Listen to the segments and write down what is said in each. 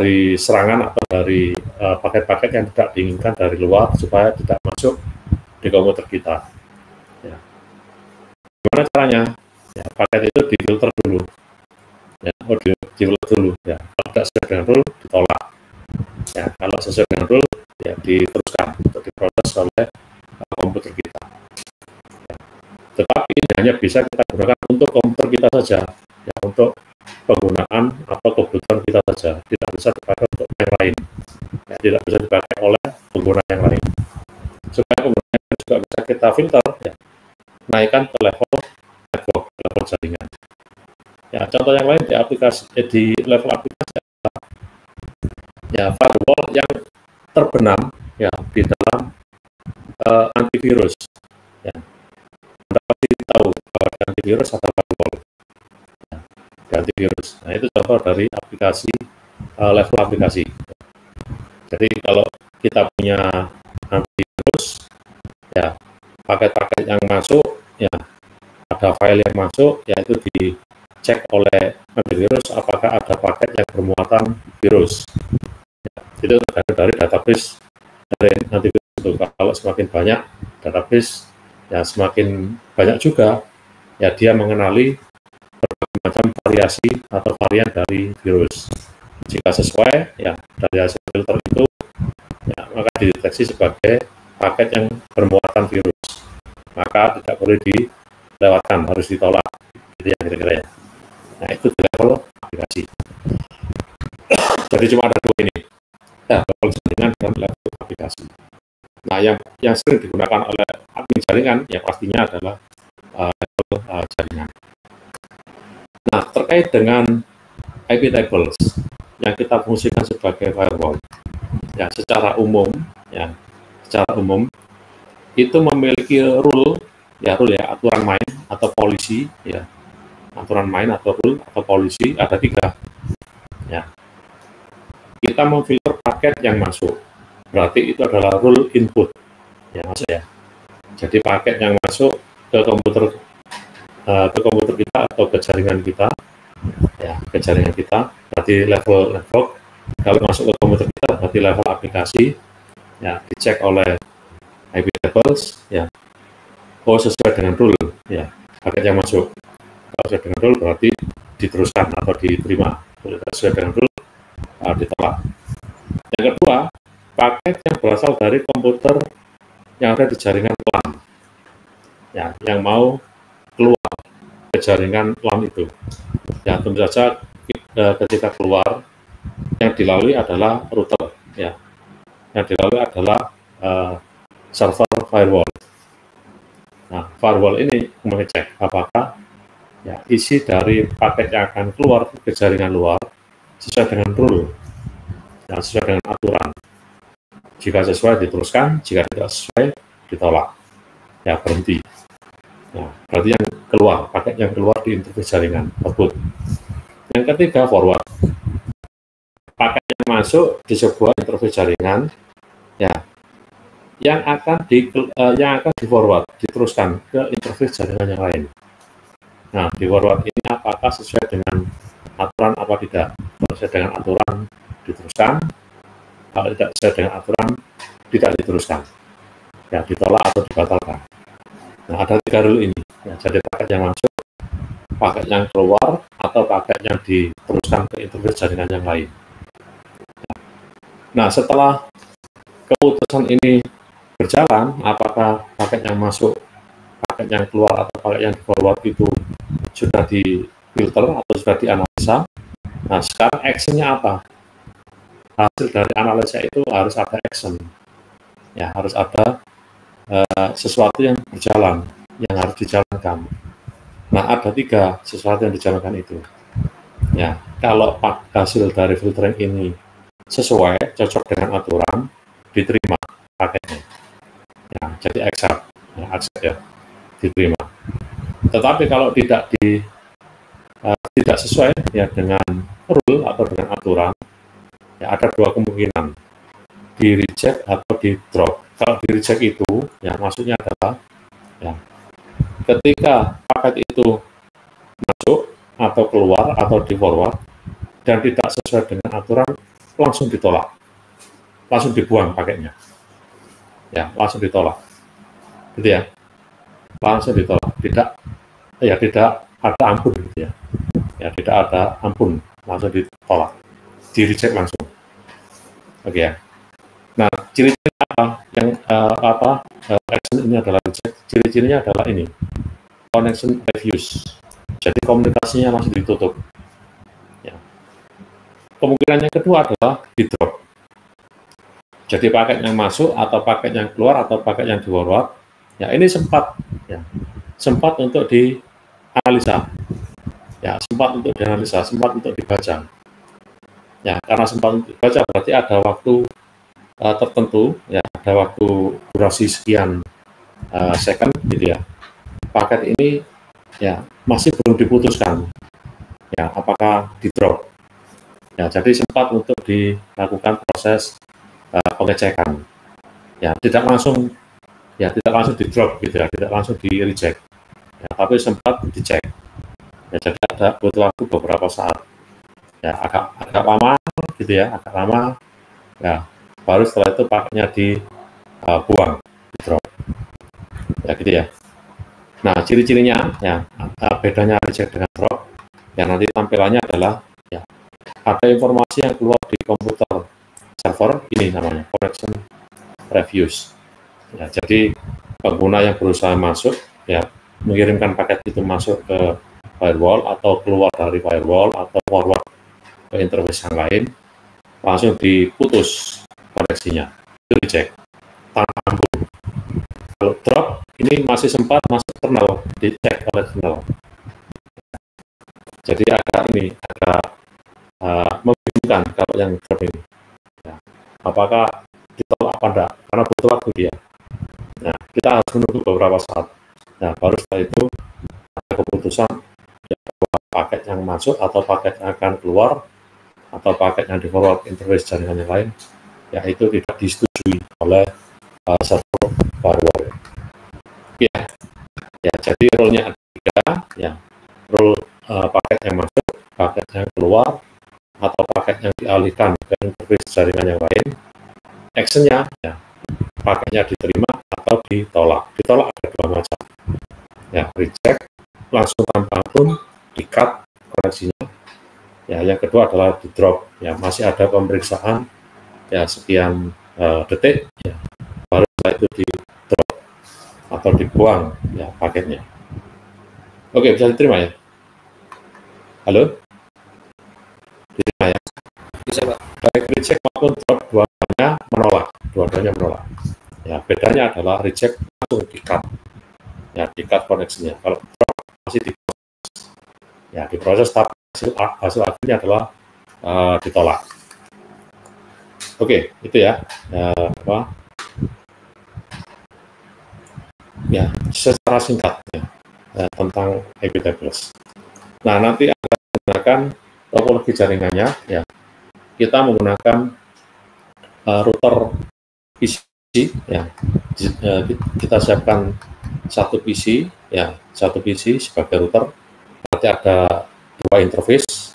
dari serangan atau dari paket-paket yang tidak diinginkan dari luar supaya tidak masuk di komputer kita. Ya. Gimana caranya? Ya, paket itu difilter dulu. Ya, difilter dulu. Ya. Kalau tidak sesuai dengan rule, ditolak. Ya, kalau sesuai dengan rule, ya diteruskan untuk diproses oleh komputer kita. Ya. Tetapi ini hanya bisa kita gunakan untuk komputer kita saja. Ya, untuk penggunaan atau kebutuhan kita saja, tidak bisa dipakai untuk yang lain, ya, tidak bisa dipakai oleh pengguna yang lain. Supaya penggunanya juga bisa kita filter, ya, naikkan ke level network, level jaringan. Ya, contoh yang lain di aplikasi, di level aplikasi adalah ya firewall yang terbenam ya di dalam antivirus. Ya. Anda pasti tahu bahwa antivirus ada firewall. Antivirus. Nah, itu contoh dari aplikasi level aplikasi. Jadi kalau kita punya antivirus, ya paket-paket yang masuk, ya ada file yang masuk, ya itu dicek oleh antivirus apakah ada paket yang bermuatan virus. Ya, itu dari database dari antivirus itu. Kalau semakin banyak database, ya semakin banyak juga, ya dia mengenali macam variasi atau varian dari virus. Jika sesuai, ya dari hasil filter itu, ya, maka dideteksi sebagai paket yang bermuatan virus. Maka tidak boleh dilewatkan, harus ditolak. Jadi yang kira-kira ya. Nah itu di level aplikasi. Jadi cuma ada dua ini, ya, level jaringan dan level aplikasi. Nah yang sering digunakan oleh admin jaringan, ya pastinya adalah level jaringan. Nah, terkait dengan IP tables yang kita fungsikan sebagai firewall, ya secara umum itu memiliki rule ya aturan main atau polisi, ya aturan main atau rule atau polisi ada 3. Ya, kita memfilter paket yang masuk, berarti itu adalah rule input yang masuk ya. Jadi paket yang masuk ke komputer kita atau ke jaringan kita, ya ke jaringan kita berarti level network. Kalau masuk ke komputer kita berarti level aplikasi, ya dicek oleh IP tables, ya sesuai dengan rule, ya paket yang masuk. Kalau sesuai dengan rule berarti diteruskan atau diterima. Kalau tidak sesuai dengan rule, ditolak. Yang kedua, paket yang berasal dari komputer yang ada di jaringan LAN, ya yang mau keluar ke jaringan LAN itu, ya tentu saja ketika keluar yang dilalui adalah router, ya yang dilalui adalah server firewall. Nah, firewall ini mengecek apakah ya isi dari paket yang akan keluar ke jaringan luar sesuai dengan rule, ya, sesuai dengan aturan. Jika sesuai diteruskan, jika tidak sesuai ditolak, ya berhenti. Nah, berarti yang keluar, paket yang keluar di interface jaringan tersebut. Yang ketiga, forward. Paket yang masuk di sebuah interface jaringan, ya, yang akan di forward, diteruskan ke interface jaringan yang lain. Nah, di forward ini apakah sesuai dengan aturan apa tidak? Kalau sesuai dengan aturan, diteruskan. Kalau tidak sesuai dengan aturan, tidak diteruskan. Ya, ditolak atau dibatalkan. Nah, ada 3 rule ini. Ya, jadi paket yang masuk, paket yang keluar, atau paket yang diteruskan ke interface jaringan yang lain. Nah, setelah keputusan ini berjalan, apakah paket yang masuk, paket yang keluar, atau paket yang di forward itu sudah difilter atau sudah dianalisa. Nah, sekarang actionnya apa? Hasil dari analisa itu harus ada action. Ya, harus ada sesuatu yang berjalan, yang harus dijalankan. Nah, ada 3 sesuatu yang dijalankan itu. Ya, kalau hasil dari filtering ini sesuai, cocok dengan aturan, diterima paketnya. Ya, jadi accept ya, diterima. Tetapi kalau tidak sesuai ya dengan rule atau dengan aturan, ya ada 2 kemungkinan, di reject atau di drop. Kalau di reject itu, ya maksudnya adalah ya ketika paket itu masuk atau keluar atau di forward dan tidak sesuai dengan aturan, langsung ditolak, langsung dibuang paketnya, ya langsung ditolak, gitu ya, langsung ditolak, tidak ada ampun, gitu ya tidak ada ampun, langsung ditolak, di reject langsung, oke ya. Nah, ciri-ciri apa action ini adalah reject, ciri-cirinya adalah ini, connection refuse, jadi komunikasinya langsung ditutup. Ya. Kemungkinan yang kedua adalah di drop. Jadi paket yang masuk atau paket yang keluar atau paket yang di forward, ya ini sempat untuk dianalisa, ya sempat untuk dianalisa, sempat untuk dibaca. Ya karena sempat untuk dibaca berarti ada waktu tertentu, ya ada waktu durasi sekian second, gitu ya. Paket ini ya masih belum diputuskan, ya apakah di drop. Ya jadi sempat untuk dilakukan proses pengecekan, ya tidak langsung di drop, gitu ya, tidak langsung di reject, ya, tapi sempat dicek, ya, jadi ada butuh waktu beberapa saat, ya agak lama, gitu ya, agak lama, ya baru setelah itu paketnya dibuang, di drop, ya gitu ya. Nah ciri-cirinya, ya bedanya reject dengan drop, ya nanti tampilannya adalah, ya ada informasi yang keluar di komputer server, ini namanya connection refuse. Ya, jadi pengguna yang berusaha masuk, ya mengirimkan paket itu masuk ke firewall atau keluar dari firewall atau forward ke interface yang lain, langsung diputus koneksinya, itu dicek tanpa ampun. Kalau drop, ini masih sempat masuk kernel, dicek oleh kernel. Jadi agak membingungkan kalau yang drop ini. Ya. Apakah ditolak apa enggak? Karena butuh waktu dia. Nah, kita harus menunggu beberapa saat. Nah, baru setelah itu ada keputusan, ya, paket yang masuk atau paket yang akan keluar atau paket yang di forward interface jaringan yang lain, ya itu tidak disetujui oleh server firewall. Ya, jadi role-nya ada 3, ya role paket yang masuk, paket yang keluar, atau paket yang dialihkan ke interface jaringan yang lain. Action-nya, ya paketnya diterima atau ditolak. Ditolak ada 2 macam. Ya, reject, langsung tanpa ampun, di-cut koneksinya. Ya, yang kedua adalah di drop. Ya, masih ada pemeriksaan, ya sekian detik, ya baru setelah itu di drop atau dibuang, ya paketnya. Oke, bisa diterima ya? Halo? Diterima ya? Bisa, Pak. Baik reject maupun drop, dua-duanya menolak. Ya, bedanya adalah reject langsung di-cut. Ya, di-cut koneksinya. Kalau drop masih diproses. Ya, diproses, tapi hasil akhirnya adalah ditolak. Oke, itu ya. Ya, secara singkat ya, tentang IP tables. Nah, nanti akan menggunakan topologi jaringannya, ya. Kita menggunakan router PC, ya. Kita siapkan satu PC, ya, satu PC sebagai router. Nanti ada 2 interface,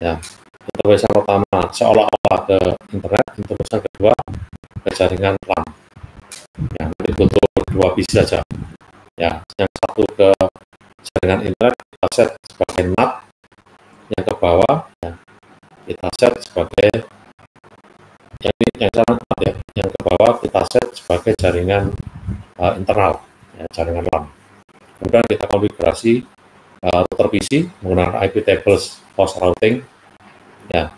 ya. Interface yang pertama seolah-olah ke internet, interface yang kedua ke jaringan LAN. Ya, nanti butuh 2 PC saja. Ya, yang satu ke jaringan internet kita set sebagai NAT, yang ke bawah, ya, kita set sebagai yang sana NAT, ya, yang ke bawah kita set sebagai jaringan internal, ya, jaringan LAN. Kemudian kita konfigurasi router PC menggunakan IP tables host routing, ya.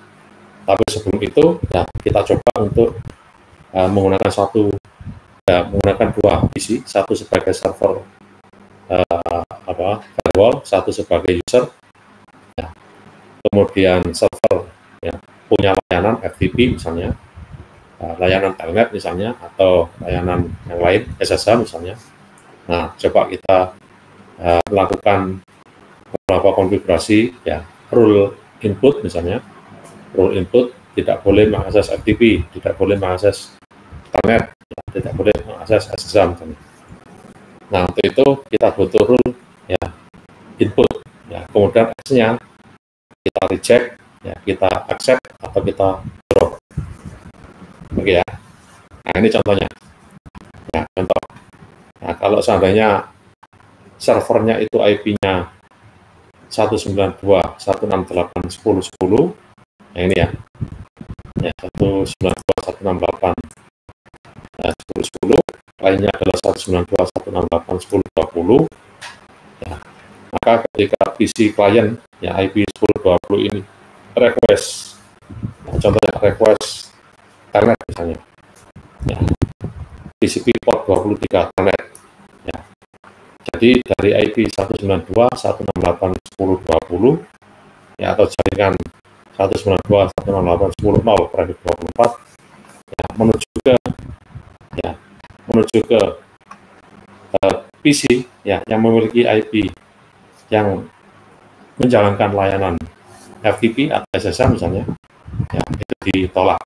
Tapi sebelum itu, ya kita coba untuk menggunakan menggunakan 2 PC, satu sebagai server firewall, satu sebagai user, ya. Kemudian server, ya, punya layanan FTP misalnya, layanan telnet misalnya, atau layanan yang lain SSH misalnya. Nah, coba kita melakukan beberapa konfigurasi, ya, rule input misalnya, rule input tidak boleh mengakses FTP, tidak boleh mengakses telnet, ya, tidak boleh mengakses SSH misalnya. Nah, untuk itu kita butuh rule, ya, input, ya, kemudian action-nya kita reject, ya, kita accept atau kita Oke ya. Nah, ini contohnya. Ya, contoh. Nah, kalau seandainya servernya itu IP-nya 192.168.10.10, nah ini ya. Ya, 192.168.10.10, lainnya adalah 192.168.10.20. Ya, maka ketika PC klien ya IP 10.20 ini request, nah, contohnya request Telnet misalnya, ya, TCP port 23 Telnet, ya. Jadi dari IP 192.168.10.20 ya, atau jaringan 192.168.10.0 private 24 ya, menuju ke PC ya yang memiliki IP yang menjalankan layanan FTP atau SSH misalnya, ya, itu ditolak.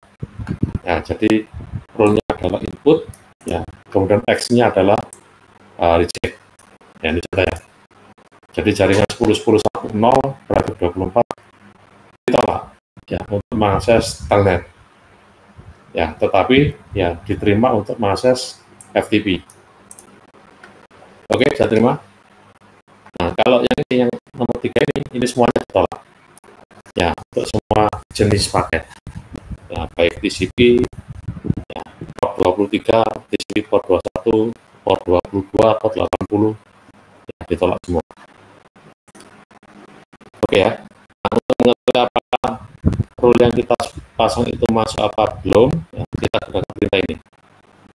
Ya, jadi rule-nya adalah input, ya, kemudian X-nya adalah reject. Ya, ini contoh ya. Jadi jaringan 10.10.1.0 private 24 ditolak ya untuk mengakses Telnet. Ya, tetapi ya diterima untuk mengakses FTP. Oke, bisa terima. Nah, kalau yang ini, yang nomor 3 ini semuanya ditolak. Ya, untuk semua jenis paket. Ya, baik TCP, ya, port 23, TCP port 21, port 22, port 80, ya, ditolak semua. Oke ya. Nah, untuk mengetahui apakah rule yang kita pasang itu masuk apa belum, ya, kita gunakan perintah ini.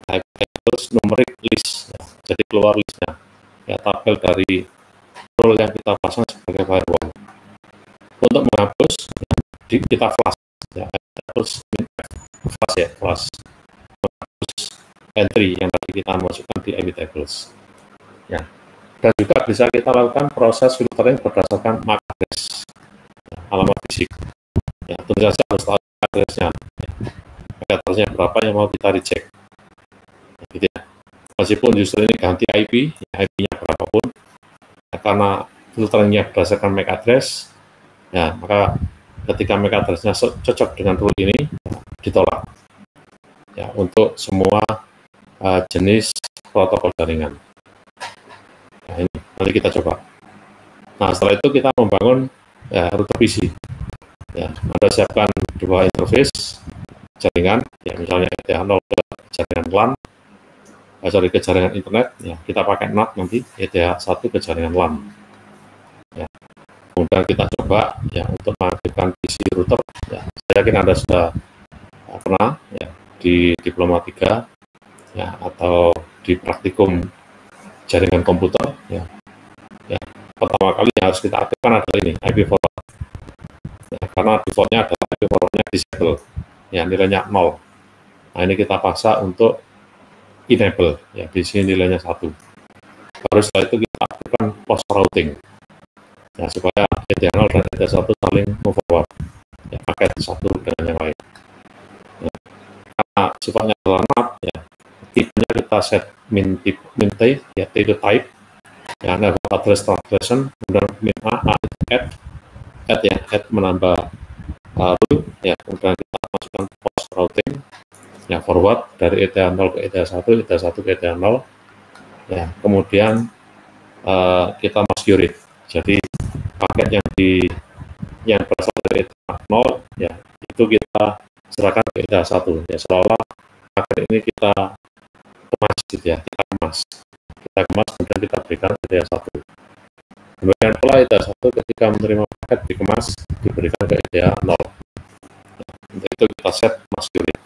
Type tables numeric list, ya. Jadi keluar listnya, ya, tabel dari rule yang kita pasang sebagai firewall. Untuk menghapus, ya, kita flash, ya, tables flash ya, flash. Menghapus entry yang tadi kita masukkan di IP tables. Ya. Dan juga bisa kita lakukan proses filtering berdasarkan MAC address, ya, alamat fisik. Ya, tentu saja harus tahu address-nya, ya. Address-nya berapa yang mau kita reject. Ya, gitu ya. Meskipun user ini ganti IP, ya, IP-nya berapapun, ya, karena filteringnya berdasarkan MAC address, ya, maka ketika MAC address-nya cocok dengan rule ini, ya, ditolak. Ya, untuk semua jenis protokol jaringan. Nah, ini nanti kita coba. Nah, setelah itu kita membangun ya, router PC. Ya, Anda siapkan dua interface jaringan, ya, misalnya ETH0 ke jaringan LAN, ke jaringan internet, ya, kita pakai NAT nanti, ETH1 ke jaringan LAN. Ya. Kemudian kita coba ya untuk mengaktifkan PC router. Ya, saya yakin Anda sudah pernah ya di Diploma 3 ya, atau di praktikum jaringan komputer, ya. Ya, pertama kali yang harus kita aktifkan adalah ini, IP forward. Ya, karena defaultnya adalah IP forwardnya disable, ya, nilainya 0. Nah, ini kita paksa untuk enable, ya, di sini nilainya 1. Baru setelah itu kita aktifkan post routing, ya, supaya ETH0 dan ETH1 saling move forward, ya, paket satu dengan yang lain. Ya, karena sifatnya adalah NAT, ya, tipenya kita set min type, ya, itu type, ya, network address translation, kemudian min a add ya, add menambah root, ya, kemudian kita masukkan post routing, ya, forward dari ETH0 ke ETH1, ETH1 ke ETH0, ya, kemudian kita mask URIT. Jadi paket yang berasal dari ETH0, ya, itu kita serahkan ke ETH1, ya, seolah-olah paket ini kita kemas gitu ya, kita kemas kemudian kita berikan ke ETH1. Demikian pula ETH1 ketika menerima paket dikemas diberikan ke ETH0. Ya, untuk itu kita set mask URIT.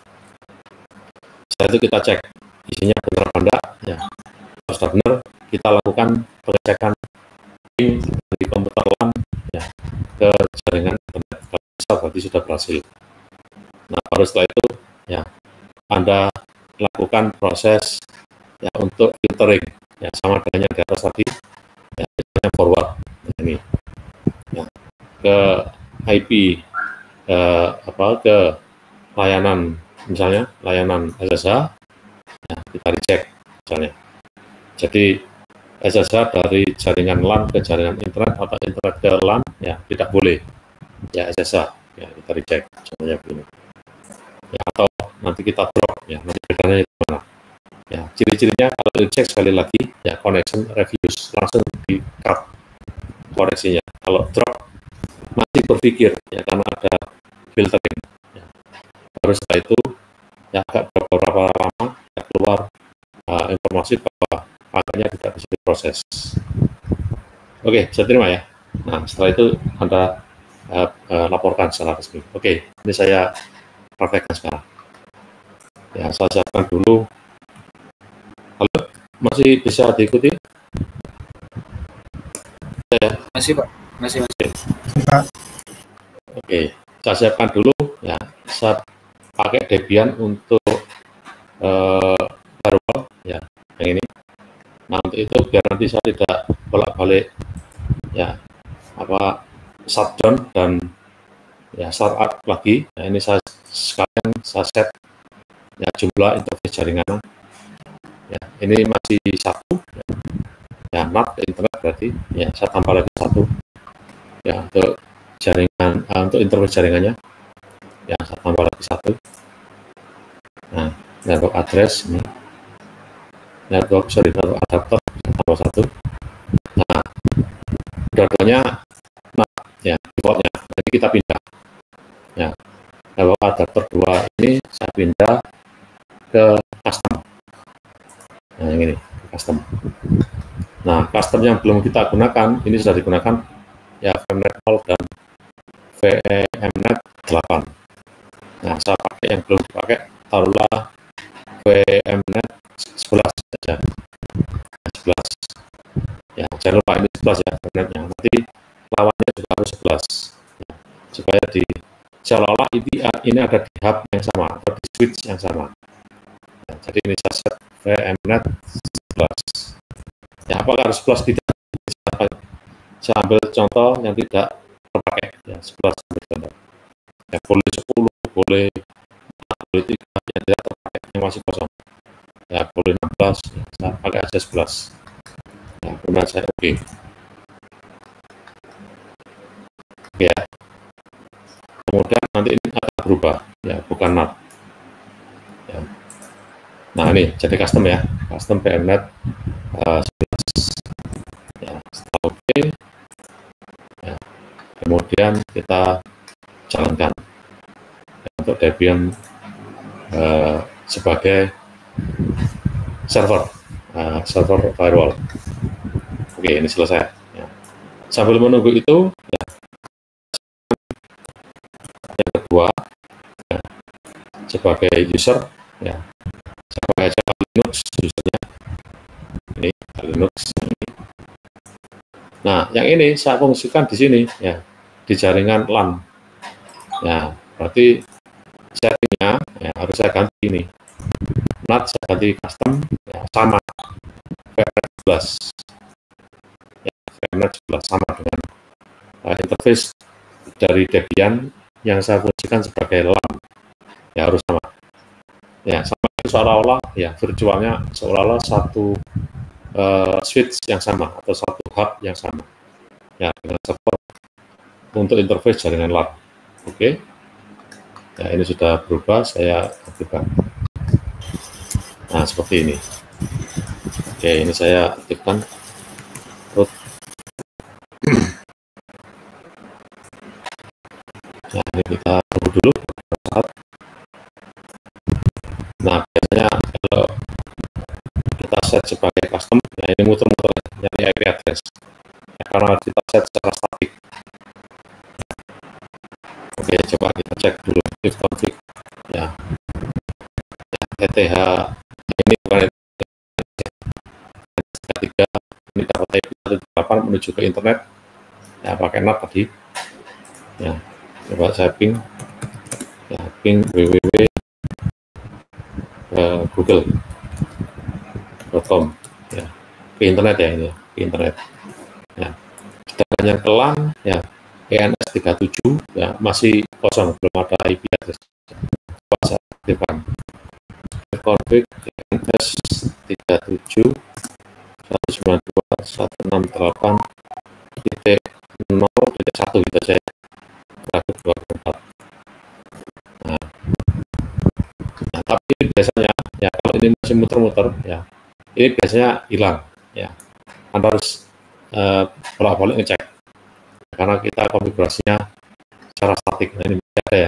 Setelah itu kita cek isinya benar apa enggak, ya. Kalau sudah benar, kita lakukan pengecekan ping dari komputer LAN, ya, ke jaringan internet. Kalau bisa berarti sudah berhasil. Nah, baru setelah itu, ya, Anda lakukan proses ya untuk filtering, ya, sama dengan yang di atas tadi, ya, misalnya forward, ya, ini, ya, ke IP, ke layanan, misalnya layanan SSH, ya, kita reject misalnya. Jadi SSH dari jaringan LAN ke jaringan internet atau internet ke LAN, ya, tidak boleh, ya, SSH, ya, kita reject contohnya begini, ya, atau nanti kita drop ya, nanti bedanya gimana ya. Ciri-cirinya kalau reject sekali lagi ya, connection refuse, langsung di cut koneksinya. Kalau drop masih berpikir ya, karena ada filtering ya. Baru setelah itu ya agak beberapa lama ya, keluar informasi bahwa pajaknya tidak bisa diproses. Oke, bisa terima ya. Nah, setelah itu Anda laporkan secara resmi. Oke, ini saya praktekkan sekarang. Ya, saya siapkan dulu. Halo, masih bisa diikuti? Ya. Masih, Pak. Masih. Oke, saya siapkan dulu. Ya, saya pakai Debian untuk firewall ya, yang ini. Nah, untuk itu biar nanti saya tidak bolak-balik ya, shutdown dan ya startup lagi. Nah, ini saya sekalian saya set ya jumlah interface jaringan. Ya, ini masih satu ya, NAT ke internet berarti ya, saya tambah lagi satu ya untuk jaringan, untuk interface jaringannya ya, saya tambah lagi satu. Nah, network address ini, network adapter tambah satu. Nah, dua-duanya NAT ya, defaultnya. Jadi kita pindah ya, network adapter 2 ini saya pindah ke custom. Nah, yang ini custom. Nah, custom yang belum kita gunakan ini sudah digunakan ya, VMnet 0 dan VMnet 8. Nah, saya pakai yang belum dipakai, taruhlah VMnet 11 saja. 11 ya, jangan lupa ini 11 ya VMnetnya, nanti lawannya juga harus 11 ya, supaya di seolah-olah ini ada di hub yang sama atau di switch yang sama ya. Jadi ini saya set VMnet 11 ya. Apakah harus 11? Tidak. Saya ambil contoh yang tidak terpakai ya, 11 contoh ya, boleh 10, boleh 4, boleh 3 yang tidak terpakai, yang masih kosong ya, boleh 16 ya, saya pakai aja 11 ya, kemudian saya oke ya. Kemudian nanti ini akan berubah ya, bukan NAT ya. Nah, ini jadi custom ya, custom VMnet 11 ya. Setelah oke ya, kemudian kita jalankan ya, untuk Debian sebagai server firewall. Oke, ini selesai ya. Sambil menunggu itu ya, yang kedua ya, sebagai user ya, saya pakai aja Linux usernya ini, Linux ini. Nah, yang ini saya fungsikan di sini ya, di jaringan LAN ya. Berarti settingnya ya, harus saya ganti ini, NAT saya ganti custom ya, sama VMnet 11 ya, VMnet 11 sama dengan interface dari Debian yang saya fungsikan sebagai LAN ya, harus sama ya, sama seolah-olah ya, virtualnya seolah-olah satu switch yang sama atau satu hub yang sama ya, dengan server untuk interface jaringan LAN. Oke ya, ini sudah berubah, saya aktifkan. Nah, seperti ini. Oke, ini saya aktifkan root. Nah, ini kita tunggu dulu beberapa saat. Nah, biasanya kalau kita set sebagai custom ya, ini muter-muter nyari IP address ya, karena kita set secara statik. Oke, coba kita cek dulu if config ya, ETH ini bukan ETH 3, ini dapat IP 18 menuju ke internet ya, pakai NAT tadi ya. Coba saya ping ya, ping www google.com ya, ke internet ya, ini ke internet ya. Sedangkan yang ke LAN ya, ENS 37 ya, masih kosong, belum ada IP address. Coba saya aktifkan config ENS 37 192.168.0.1 gitu saya grafik 24. Nah, tapi biasanya ya kalau ini masih muter-muter ya, ini biasanya hilang ya. Anda harus bolak-balik ngecek karena kita konfigurasinya secara statik. Nah, ini ada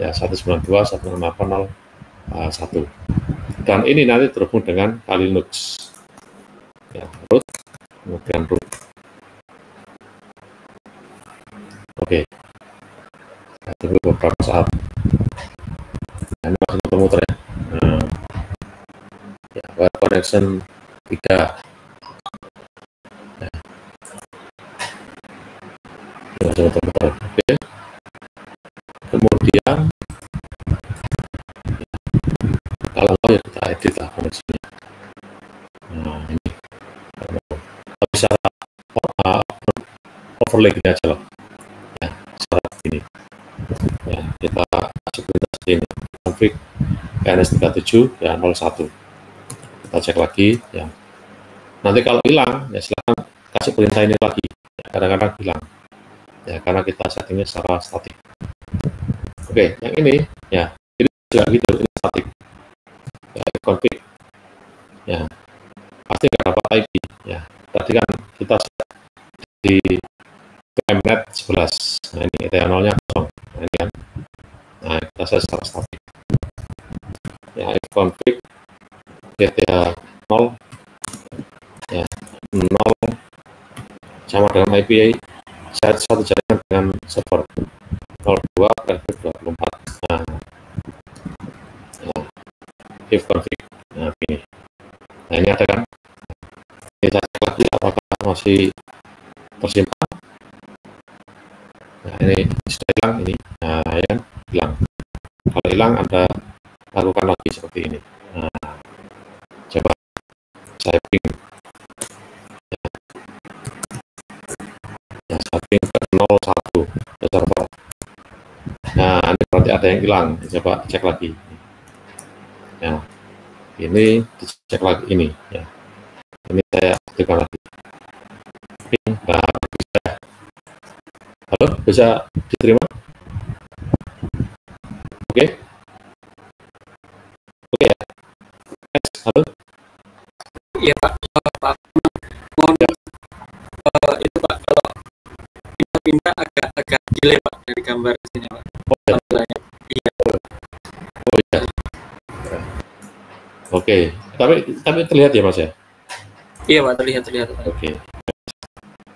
ya 192 168.0.1 dan ini nanti terhubung dengan Kali Linux ya, root kemudian root. Oke, tunggu beberapa saat. Nah, ini masih muter-muter ya. Ya, wire connection 3 ya. Masih muter-muter. Oke, kemudian ya, kalau mau ya kita edit lah koneksinya. Nah, ini bisa overlay gini aja loh ya, secara ini ya, kita masuk ke sini config PNS37 ya 01, kita cek lagi ya. Nanti kalau hilang ya silahkan kasih perintah ini lagi ya, kadang-kadang hilang ya karena kita settingnya secara statik. Oke, yang ini ya ini juga gitu, ini statik ya, config ya, pasti nggak dapat IP ya. Tadi kan kita set di PMNet 11, nah ini ETA0 nya kosong, nah ini kan, nah kita set secara statik ya, if config ETA 0 ya 0 sama dengan IP set satu jaringan dengan server 02 private 24. Nah, ya, if config, nah ini, nah ini ada kan, kita cek lagi apakah masih tersimpan. Nah ini sudah hilang ini, nah ya kan hilang. Kalau hilang Anda lakukan lagi seperti ini. Nah, coba saya ping ya, saya ping ke 01 ke server. Nah ini berarti ada yang hilang, coba cek lagi ya, ini dicek lagi ini ya, ini saya aktifkan lagi ping. Nah bisa, halo, bisa diterima? Oke, oke ya, halo Iya Pak, Pak mohon ya. itu Pak, kalau pindah agak delay Pak dari gambar sini Pak. Oh, ya. Tampilannya. Iya. Oh ya. Oke, tapi terlihat ya Mas ya? Iya Pak, terlihat Pak. Oke,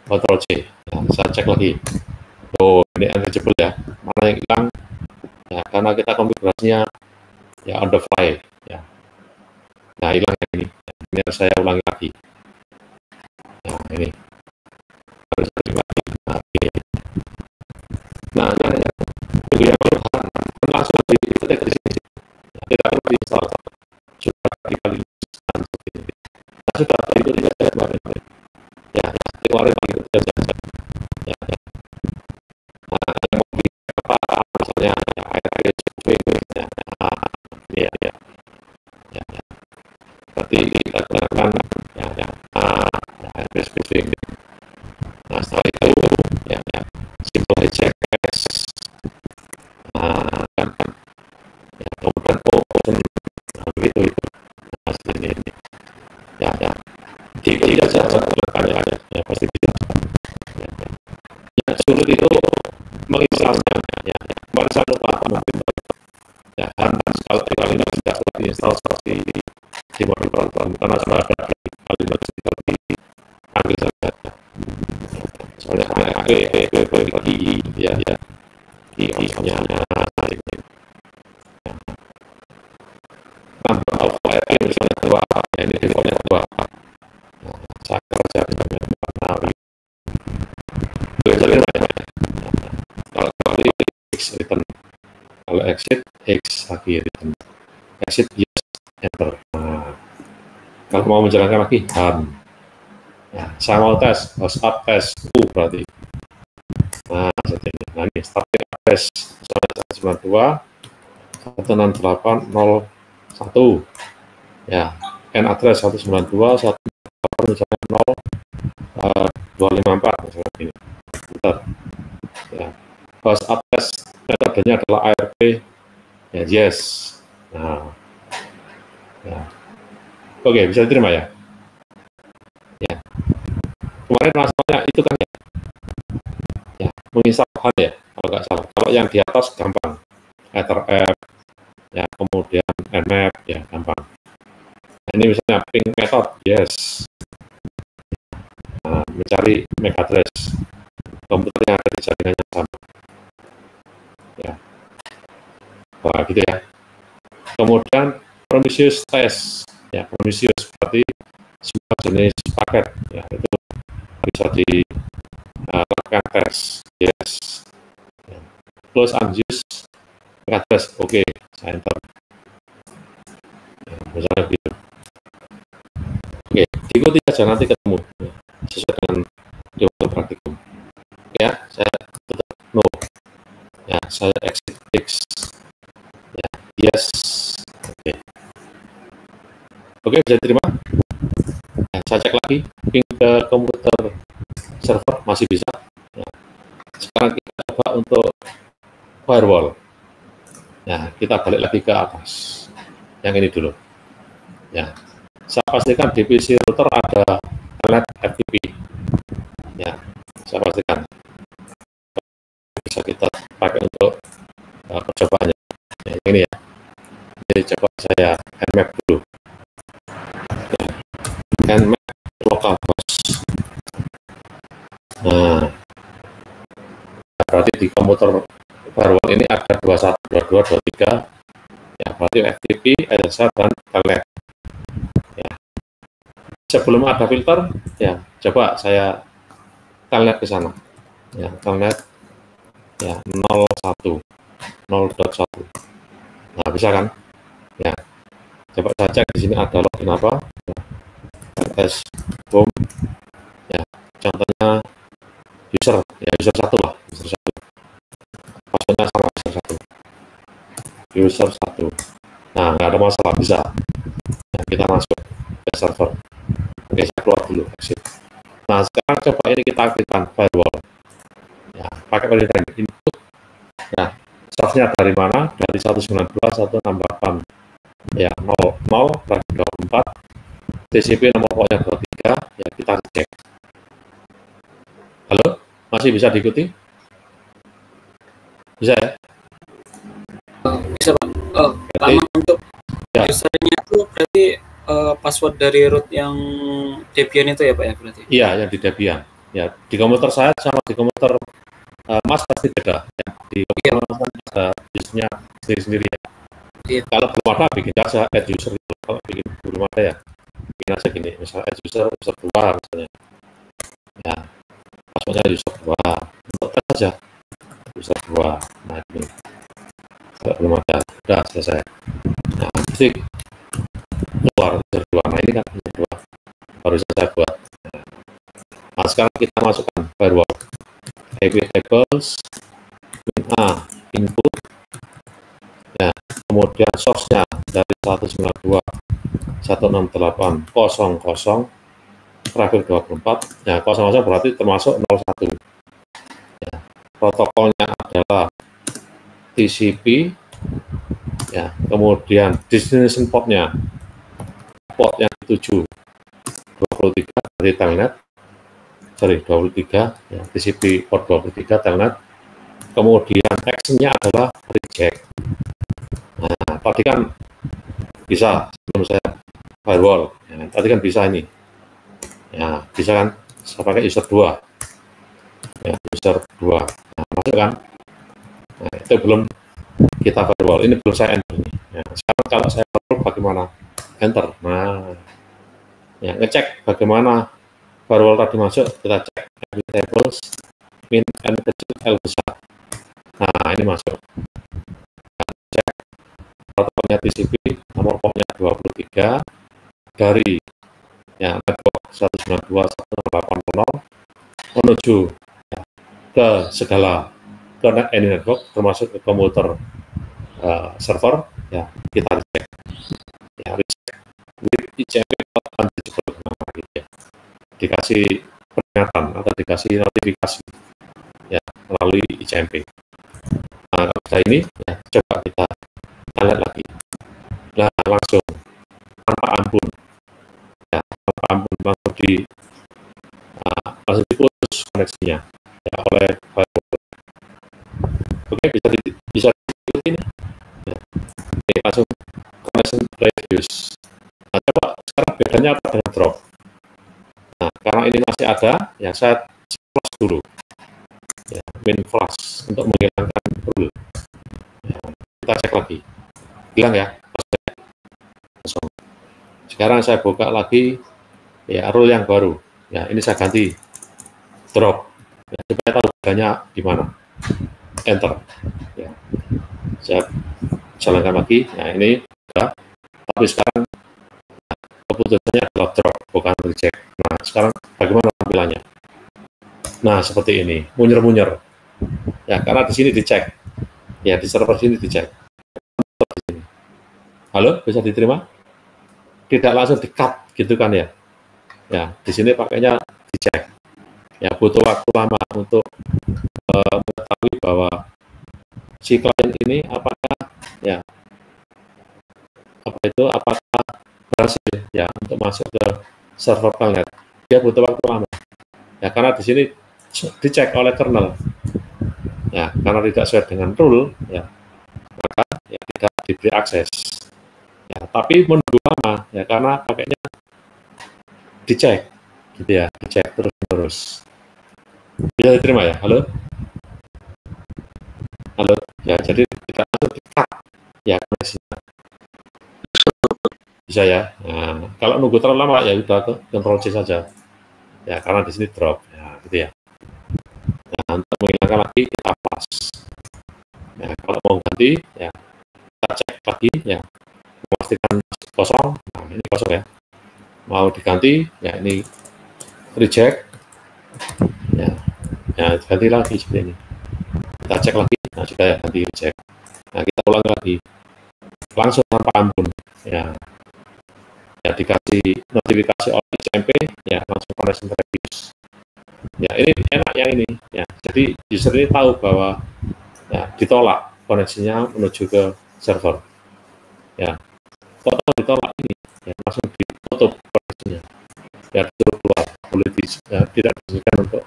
Ctrl C. Nah, saya cek lagi. Oh, ini unreachable ya. Mana yang hilang? Ya, karena kita konfigurasinya ya on the fly ya. Nah, hilang yang ini. Ini harus saya ulangi lagi. Nah, ini harus saya ulangi lagi. Nah, ini. Nah, itu yang langsung diketik di sini. Nah, kita akan diinstal sudah dikali seperti ini. Nah, sudah itu tidak saya kemarin. Ya, kemarin itu saja. Ya, ya. Nah, yang mau di apa misalnya ya, air survei ya, ya, ya, ya, ya. Berarti kita gunakan ya, ya, air survey. Nah, setelah itu ya, ya, simple HCS. Nah, kan, ya, kemudian open, nah, begitu itu. Nah, ini, ya, ya. Tidak saja ya, ya, pasti bisa. Ya, ya. Ya, sulit itu menginstalnya ya, ya. Kemarin saya lupa mungkin ya, kalau kali ini sudah diinstal seperti di modul peraturan karena sudah ada kali ini tinggal diambil saja soalnya lagi ya, ya di opsinya ya, nambah outfire misalnya 2 ya, ini defaultnya 2. Nah, saya kerja dengan warna biru kalau kali X return, kalau exit X lagi return, exit yes enter. Nah, kalau mau menjalankan lagi HAM ya, saya mau tes host up tes berarti nah seperti ini. Nah ini starting address 192 168.0.1 ya, end address 192 168 misalnya 254 misalnya ini. Bentar. Ya, host address metodenya adalah ARP ya, yes Nah, ya. Oke, bisa diterima ya. Ya, kemarin masalahnya itu kan ya, menginstal file ya, kalau nggak salah. Kalau yang di atas gampang, Etherpad, ya, kemudian Nmap, ya gampang. Nah, ini misalnya ping method, yes. Nah, mencari MAC address komputer yang ada di jaringan yang sama. Ya, wah gitu ya. Kemudian Prometheus test, ya Prometheus berarti semua jenis paket, ya itu bisa dilakukan tes, yes. Ya. Close unused MAC address, oke, saya enter. Ya, misalnya gitu. Oke, diikuti aja nanti ketemu, ya, sesuai dengan di waktu praktikum. Ya, saya tutup no, ya saya exit X, ya yes, oke. Oke, bisa diterima. Ya, saya cek lagi ping ke komputer server masih bisa. Ya. Sekarang kita coba untuk firewall. Ya, kita balik lagi ke atas. Yang ini dulu. Ya, saya pastikan di PC router ada telnet FTP. Ya, saya pastikan bisa kita pakai untuk percobaannya. Ya, ini ya. Jadi coba saya nmap dulu. Ya, nmap localhost. Nah, berarti di komputer firewall ini ada 21, 22, 23, ya berarti FTP, SSH, dan telnet. Ya. Sebelum ada filter, ya coba saya telnet ke sana. Ya, telnet ya 01, 0.1. Nah, bisa kan? Ya. Coba saya cek di sini ada login apa? Ya. Tes boom. Ya, contohnya user, ya user 1 lah, user 1. Passwordnya sama user 1. User 1. Nah, nggak ada masalah, bisa. Ya, kita masuk ke server. Oke, saya keluar dulu, exit. Nah, sekarang coba ini kita aktifkan firewall. Ya, pakai perintah input. Nah, source-nya dari mana? Dari 192.168. Ya, 00/24. TCP nomor portnya 23. Ya, kita cek. Halo? Masih bisa diikuti? Bisa ya? Bisa Pak. Lama untuk ya. Usernya itu berarti password dari root yang Debian itu ya Pak ya berarti? Iya, yang di Debian. Ya, di komputer saya sama di komputer Mas pasti beda. Ya. Di komputer Mas ada usernya sendiri-sendiri ya. Iya. Kalau belum ada, bikin aja add user. Kalau bikin belum ada ya, bikin aja gini. Misalnya add user 2 misalnya. Ya, passwordnya user 2. Untuk tes aja user 2. Nah, ini. Kalau belum ada, sudah selesai. Nah, pasti keluar user 2. Nah, ini kan user 2. Baru saya buat. Nah, sekarang kita masukkan firewall. IP tables, A, input, ya, kemudian source-nya dari 192.168.00, traffic 24, ya 00 berarti termasuk 01. Ya, protokolnya adalah TCP, ya, kemudian destination port-nya, port yang dituju 23 dari telnet, 23, ya, TCP port 23 telnet, kemudian action-nya adalah reject. Nah, tadi kan bisa sebelum saya firewall, ya, tadi kan bisa ini, ya bisa kan, saya pakai user 2, ya user 2, nah, masuk kan, nah, itu belum kita firewall, ini belum saya enter nih. Ya, sekarang kalau saya firewall bagaimana? Enter, nah, ya ngecek bagaimana firewall tadi masuk, kita cek tables, min n kecil l besar. Nah, ini masuk. Cek protokolnya TCP, nomor portnya 23 dari ya network 192.168.00 menuju ya, ke segala ke any network termasuk ke komputer server, ya kita cek ya recheck with ICMP gitu ya. Dikasih peringatan atau dikasih notifikasi ya melalui ICMP. Nah, kalau sudah ini ya coba kita lihat lagi Nah, langsung tanpa ampun, ya, tanpa ampun langsung diputus koneksinya ya oleh firewall. Oke, bisa diikuti ini. Ya. Oke, langsung connection reduce. Nah, coba sekarang bedanya apa dengan drop? Nah, karena ini masih ada, ya saya flash dulu. Ya, min flash untuk menghilangkan rule. Ya, kita cek lagi. Hilang ya. Langsung. Sekarang saya buka lagi ya rule yang baru. Ya, ini saya ganti drop. Ya, supaya tahu bedanya di mana. Enter. Ya. Saya jalankan lagi. Nah, ini sudah. Tapi sekarang keputusannya adalah drop, bukan reject. Nah, sekarang bagaimana tampilannya? Nah, seperti ini, munyer-munyer. Ya, karena di sini dicek. Ya, di server sini dicek. Halo, bisa diterima? Tidak langsung di-cut, gitu kan ya? Ya, di sini pakainya dicek. Ya, butuh waktu lama untuk mengetahui bahwa si klien ini apakah berhasil ya untuk masuk ke server telnet. Dia butuh waktu lama. Ya, karena di sini dicek oleh kernel. Ya, karena tidak sesuai dengan rule, ya, maka ya tidak diberi akses. Ya, tapi menunggu lama, ya karena pakainya dicek, gitu ya, dicek terus-menerus. Bisa diterima ya? Halo? Halo? Ya, jadi tidak langsung di-cut, ya koneksinya. Bisa ya. Nah, kalau nunggu terlalu lama ya udah ke Ctrl C saja. Ya, karena di sini drop. Ya, gitu ya. Nah, untuk menghilangkan lagi kita flash. Ya, kalau mau ganti ya kita cek lagi ya. Memastikan kosong. Nah, ini kosong ya. Mau diganti ya ini reject. Ya. Ya, ganti lagi seperti ini. Kita cek lagi. Nah, sudah ya ganti reject. Nah, kita ulang lagi. Langsung tanpa ampun. Ya. Ya, dikasih notifikasi oleh SMP, ya langsung connection reduce. Ya, ini enak yang ini. Ya, jadi user ini tahu bahwa ya ditolak koneksinya menuju ke server. Ya, kalau ditolak ini, ya langsung ditutup koneksinya. Ya, disuruh keluar, boleh tidak diizinkan untuk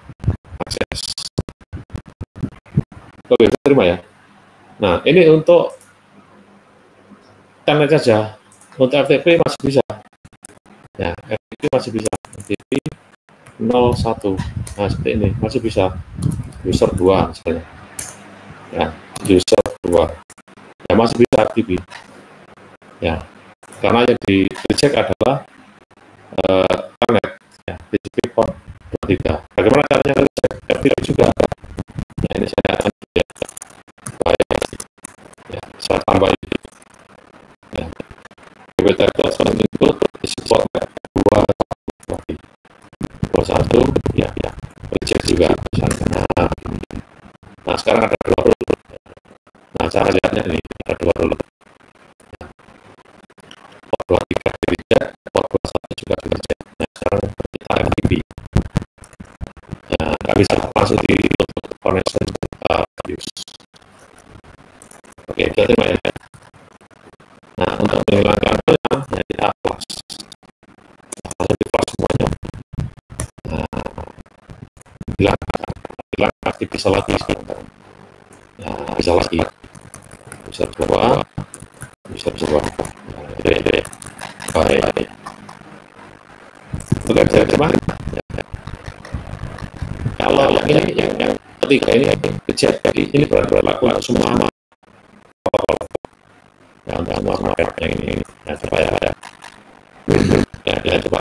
akses. Oke, terima ya. Nah, ini untuk telnet saja. Untuk FTP masih bisa. Ya, FTP masih bisa. FTP 01. Nah, seperti ini masih bisa. User 2 misalnya. Ya, user 2. Ya, masih bisa FTP. Ya, karena yang di reject adalah telnet. Ya, TCP port 23. Bagaimana caranya reject? FTP juga. Ya, ini saya ya, baik. Ya, saya tambah ini. Ya, itu support 2 ya, ya, reject juga misalnya. Nah, sekarang ada 2 rule. Nah, cara lihatnya ini ada 2 rule. Port 23 di reject, port 21 juga di reject. Nah, sekarang kita FTP. Ya, nggak bisa langsung ditutup connection use. Oke, kita terima ya. Nah, untuk menghilangkan ya kita flash. Langsung di flash semuanya. Nah, hilang aktif bisa lagi sekarang. Ya, bisa lagi. Bisa coba. Bisa coba. Ya. Baik. Oke, bisa terima. Ya. Kalau ini yang ketiga ini reject, ini berlaku untuk semua ya, untuk semua market yang ini ya, coba ya coba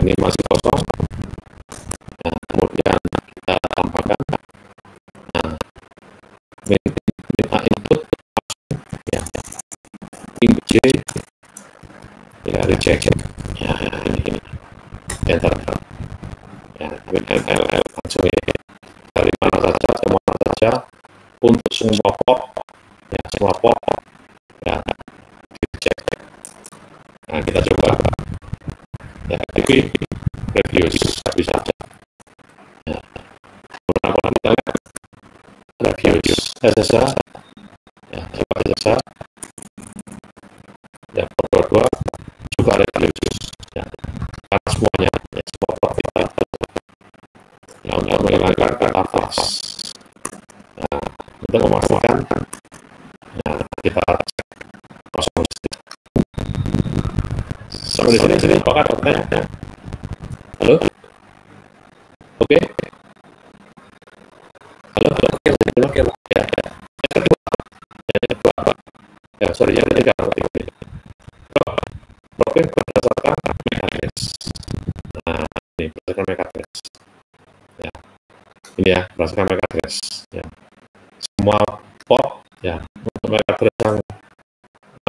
ini masih kosong. Nah, kemudian kita tambahkan minta input ya input J ya reject ya ini enter ya MLL langsung ya dari mana saja kemana saja untuk semua port ya semua port ya dicek. Nah, kita coba ya aktif reviews bisa saja ya beberapa kita reviews SSH ya coba SSH Sampai di sini apakah ada pertanyaan? Halo? Oke? Halo? Oke, Pak. Ya. Yang kedua. Ya, sorry, yang ketiga. Profil berdasarkan MAC address. Nah, ini berdasarkan MAC address. Ya. Ini ya, berdasarkan MAC address. Ya. Semua port, ya, untuk MAC address yang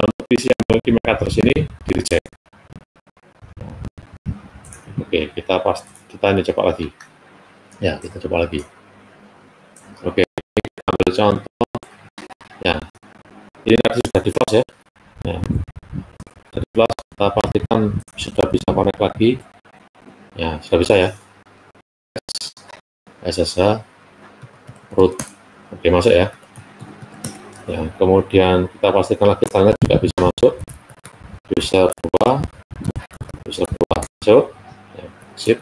untuk PC yang memiliki MAC address ini di-reject. Oke, kita ini coba lagi. Ya, kita coba lagi. Oke, kita ambil contoh. Ya, ini tadi sudah di flash ya. Ya. Dari flash kita pastikan sudah bisa connect lagi. Ya, sudah bisa ya. SSH root. Oke, masuk ya. Ya, kemudian kita pastikan lagi telnet juga bisa masuk. User 2 masuk. Ya, sip.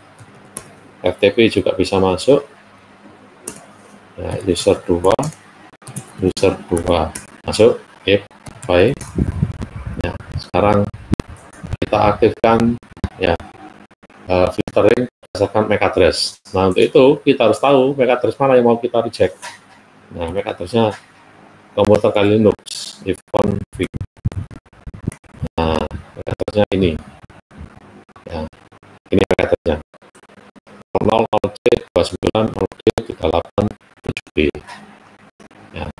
FTP juga bisa masuk. Ya, user 2 masuk. Oke, baik. Ya, sekarang kita aktifkan ya filtering berdasarkan MAC address. Nah, untuk itu kita harus tahu MAC address mana yang mau kita reject. Nah, MAC address-nya komputer kali Linux, ifconfig. Nah, MAC address-nya ini. Ya, ini MAC address-nya. 00C2900D387B. Ya,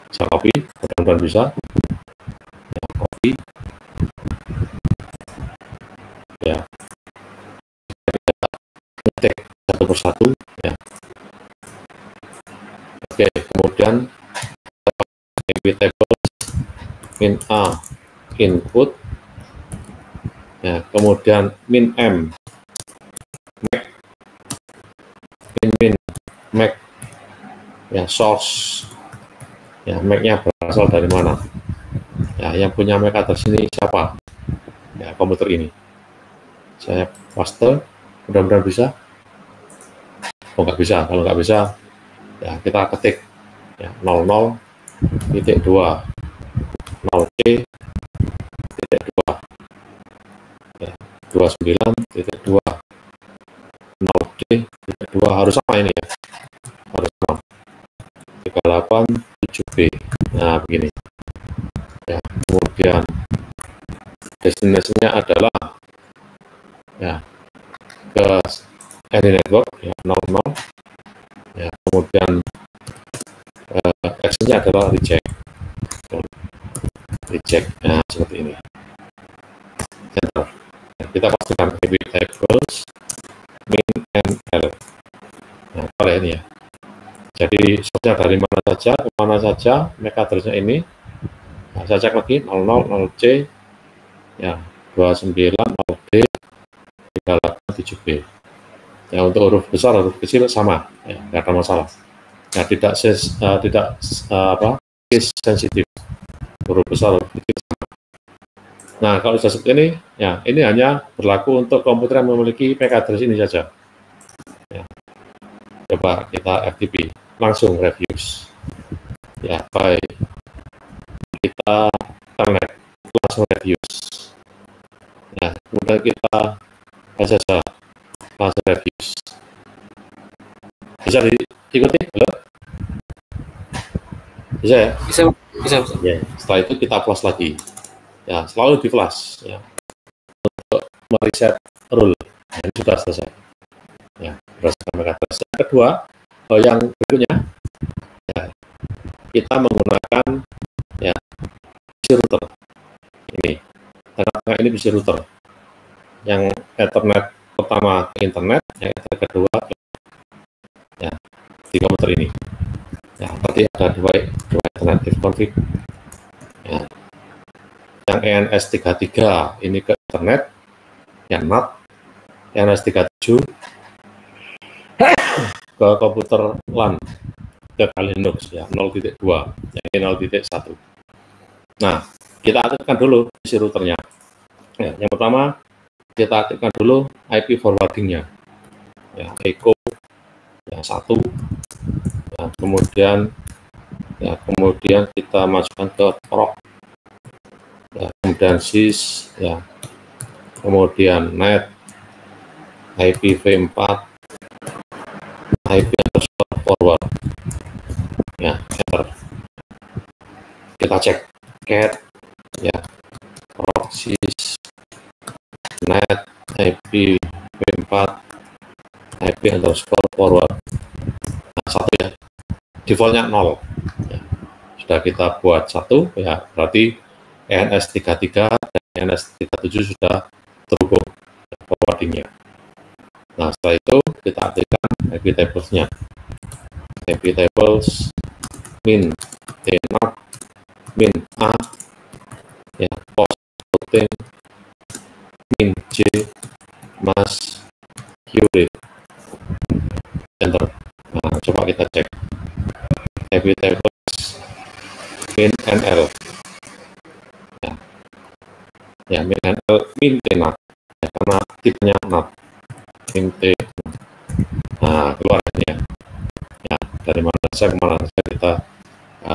saya copy, mudah-mudahan bisa. Ya, copy. Ya, ngetik satu persatu. Ya. Oke, kemudian tables min A input. Ya, kemudian min M MAC, min MAC ya source. Ya, MAC-nya berasal dari mana? Ya, yang punya MAC address ini siapa? Ya, komputer ini. Saya paste, mudah-mudahan bisa. Oh, nggak bisa. Kalau nggak bisa, ya kita ketik ya 00.2 0C.2 ya 29.2 0D.2 harus sama ini ya, harus sama 387B. Nah, begini ya. Kemudian destinasinya adalah ya ke any network ya 00 ya. Kemudian actionnya adalah reject. Nah, seperti ini. Enter. Ya, kita pastikan IP tables min nl. Nah, kalian ini ya. Jadi source-nya dari mana saja, kemana saja, MAC address-nya ini. Nah, saya cek lagi 00C ya 29.0D 387B. Ya, untuk huruf besar, huruf kecil sama, ya, nggak ada masalah. Ya, tidak case sensitif, huruf besar, huruf kecil sama. Nah, kalau sudah seperti ini, ya ini hanya berlaku untuk komputer yang memiliki MAC address ini saja. Ya. Coba kita FTP, langsung reviews. Ya, baik. Kita telnet, langsung reviews. Ya, kemudian kita SSH, langsung reviews. Bisa diikuti? Halo? Bisa ya? Bisa. Ya, setelah itu kita flash lagi. Ya, selalu di flash ya. Untuk mereset rule. Nah, ini sudah selesai. Ya, berdasarkan MAC address. Yang kedua, yang berikutnya ya, kita menggunakan ya PC router. Ini. Tengah-tengah ini PC router. Yang Ethernet pertama ke internet, yang Ethernet kedua ke ya, di komputer ini. Ya, berarti ada dua Ethernet ifconfig. Ya. Yang ENS33 ini ke internet, yang NAT, ENS37 ke komputer LAN ke Linux ya 0.2, yang ini 0.1. Nah, kita aktifkan dulu PC routernya. Ya, yang pertama kita aktifkan dulu IP forwardingnya. Ya, echo yang 1. Ya, kemudian kita masukkan ke proc. Ya, kemudian sys ya kemudian net IPv4 IP underscore forward. Ya, enter. Kita cek cat ya, proxies net IPv4 IP underscore forward. Nah, 1 ya, defaultnya 0 ya. Sudah kita buat 1 ya, berarti ENS33 dan ENS37 sudah terhubung forwardingnya. Nah, setelah itu kita aktifkan IP tables-nya. IP tables min tnap min a ya, post routing min j mas qd, enter. Nah, coba kita cek IP tables min nl ya, min nl min tnap ya, karena tipenya nap min t. Nah, keluar ini ya. Ya, dari mana saja kemana saja kita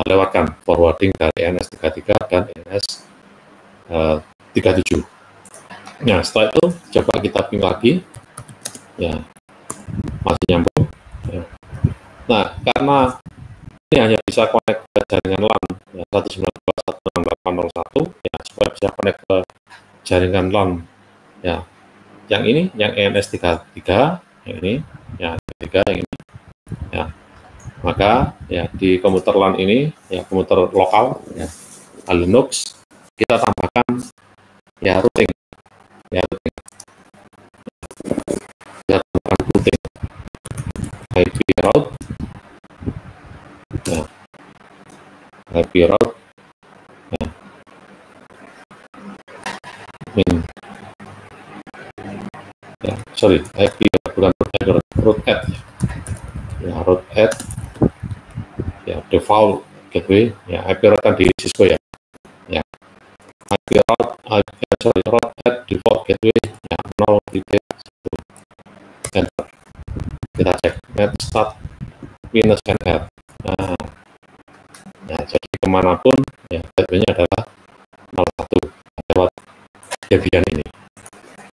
lewatkan forwarding dari ENS33 dan ENS37. Nah, setelah itu coba kita ping lagi ya, masih nyambung ya. Nah, karena ini hanya bisa connect ke jaringan LAN ya, 192.168.01 ya, supaya bisa connect ke jaringan LAN ya, yang ini, yang ENS33, yang ini ya, ketiga yang ini ya. Maka ya di komputer LAN ini ya, komputer lokal ya, Linux, kita tambahkan ya routing ya, routing ya, tambahkan routing IP route ya, IP route ya, min ya, sorry, IP bukan route add ya, route add ya, default gateway ya, IP route kan di Cisco ya, ya IP route sorry, route add default gateway ya, 0 titik 1, enter. Kita cek net start minus nr. Nah, ya, jadi kemanapun ya, gateway-nya adalah 01 lewat Debian ini.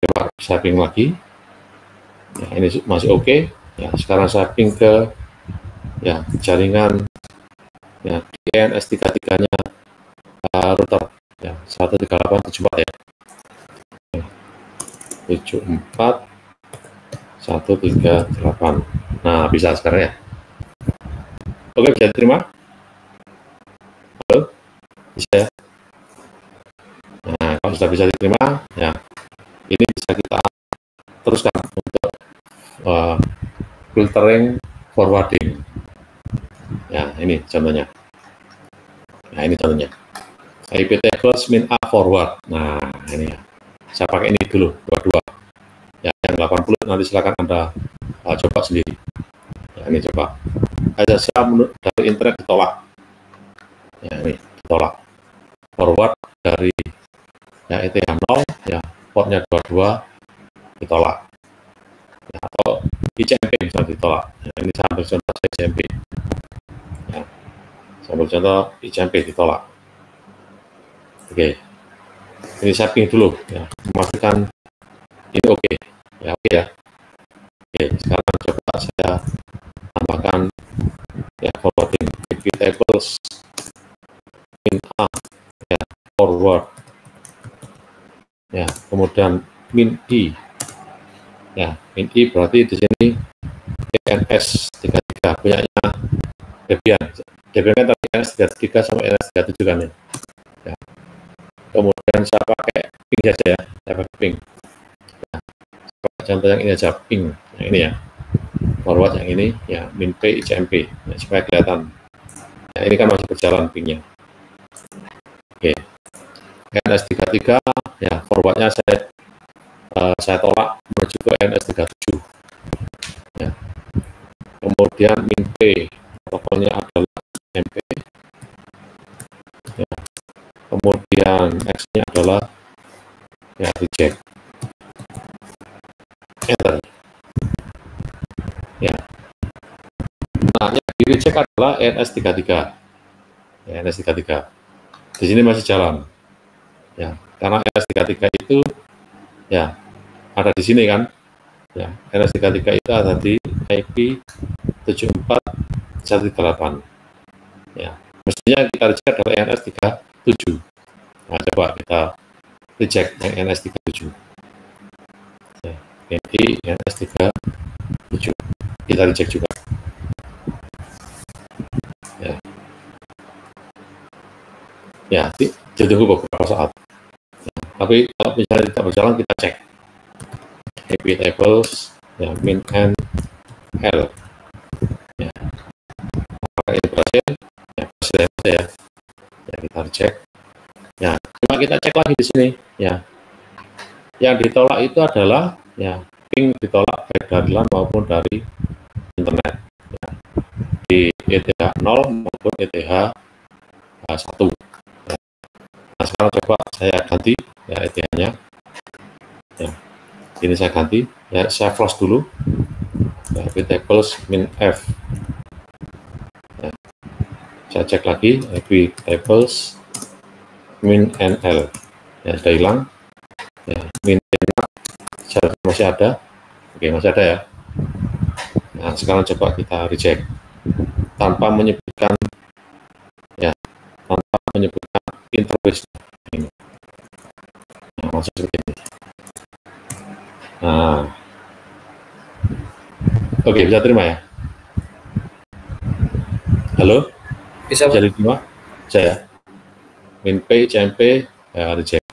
Coba saya ping lagi ya, ini masih oke ya. Sekarang saya ping ke ya, jaringan ya, di ENS33 nya router ya, 138.74 ya, 74.138. Nah, bisa sekarang ya. Oke, bisa diterima? Halo? Bisa ya? Nah, kalau sudah bisa diterima ya, ini bisa kita teruskan untuk filtering forwarding ya. Ini contohnya. Nah, ini contohnya IP tables min a forward. Nah, ini ya, saya pakai ini dulu, dua ya, yang 80 nanti silakan Anda coba sendiri ya. Ini coba aja, saya dari internet ditolak ya, ini ditolak forward dari ya ETH 0 ya, portnya 22 ditolak ya, atau ICMP misalnya ditolak ya. Ini saya ambil contoh ICMP ya, saya ambil contoh ICMP ditolak. Oke, ini saya ping dulu ya, memastikan ini oke ya. Oke ya. Oke, sekarang coba saya tambahkan ya forwarding IP tables min a ya, forward ya, kemudian min i ya, min i berarti di sini ENS33 punyanya Debian. Debian kan tadi ENS33 sama ENS37 kan ya. Ya. Kemudian saya pakai ping saja ya, saya pakai ping ya. Contoh yang ini aja, ping yang ini ya, forward yang ini ya, min p ICMP ya, supaya kelihatan ya, ini kan masih berjalan pingnya. Oke, ENS33 ya, forwardnya saya tolak menuju ke ENS37 ya. Kemudian min p protokolnya adalah ICMP ya. Kemudian X-nya adalah ya, reject, enter ya. Nah, yang di reject adalah ENS33 ya, ENS33 di sini masih jalan ya, karena ENS33 itu Ya, ada di sini kan. Ya, NS33 itu ada di IP 74138. Ya, mestinya kita reject adalah NS37. Nah, coba kita reject yang NS37. Ya, ini NS37. Kita reject juga. Ya, ya ditunggu beberapa saat. Ya, tapi kalau misalnya tidak berjalan, kita cek IP tables, ya, min n l. Ya, apakah ini berhasil? Ya, berhasil ya. Ya, kita cek. Ya, coba kita cek lagi di sini. Ya, yang ditolak itu adalah ya ping ditolak baik dari LAN maupun dari internet. Ya, di ETH 0 maupun ETH 1. Ya. Nah, sekarang coba saya ganti ya ETH-nya. Ya, ini saya ganti. Ya, saya flash dulu. Ya, IP tables min f. Ya, saya cek lagi IP tables min nl. Ya, sudah hilang. Ya, min masih ada. Oke, masih ada ya. Nah, sekarang coba kita reject tanpa menyebutkan interface ini. Nah, langsung seperti ini. Nah, oke, bisa terima ya. Halo, Bisa diterima? Saya min p cmp ya, reject.